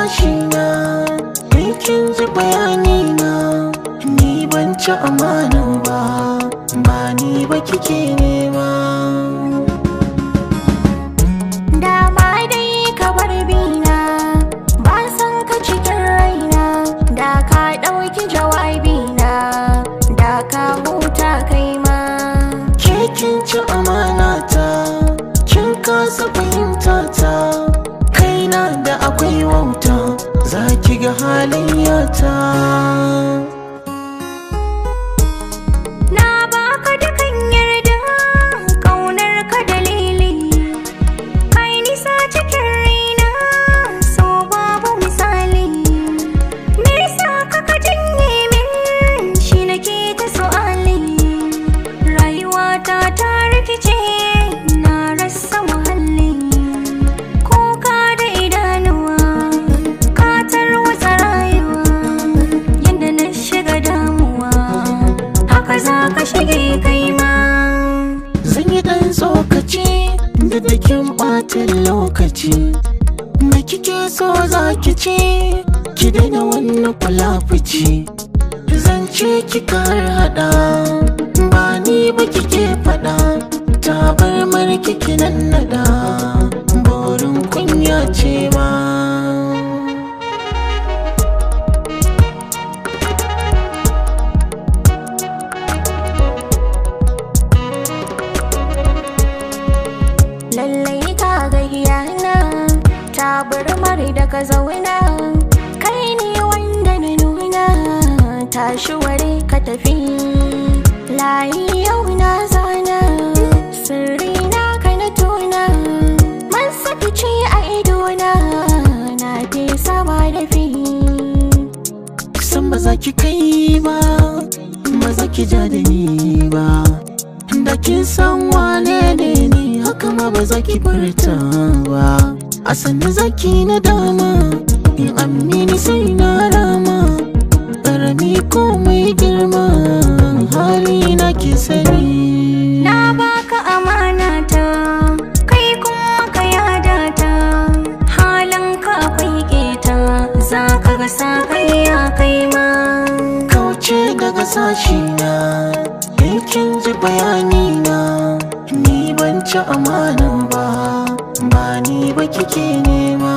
sashi na, kai kin ji bayani na, ni ban ci amana ba, ba ni ba kike nema. Dama dai ka bar bina, ba san ka cikin raina, da ka ɗauki jawabina, da ka huta kai ma. Ke kin ci amana ta, kin kasa fahimta ta, kaina da akwai wauta, za ki ga halayyata. Na baka dukan yarda, ƙaunar ka dalili, kai nisa cikin raina, so babu misali. Me yasa ka janye min, shi nake ta su'ali. Rayuwata ta rikice, na rasa muhalli. Kuka da idanuwa, ka tarwatsa rayuwa, yadda na shiga damuwa, haka za ka shige kai ma. Zan yi ɗan tsokaci da dakin ɓatan lokaci, da kike so za ki ce, ki daina wannan fulafuci. Zance kika harhaɗa, ba ni ba kike faɗa, tabarmar kike nannaɗa, borin kunya ce ma. Lallai ka ga yana, tabarmar da ka zauna, kai ne wanda na nuna, tashi ware ka tafi. Layi yau na zana, sirri na ka na tona, man fice a idona, na fesa ba dafi. San ba za ki kai ba, ba za ki ja da ni ba, da kin san wane ne ni, haka ma ba za ki furta ba. A sanda za ki na dama, in amini sai na rama, ƙarami ko mai girma, hali na ki sani. Na baka amana ta, kai kuma ka yada ta, halin ka akwai keta, za ka ga sa kai ya kai ma. Kauce daga sashi na, kin ji bayani na, ni ban ci amana ba, ba ni ba kike nema.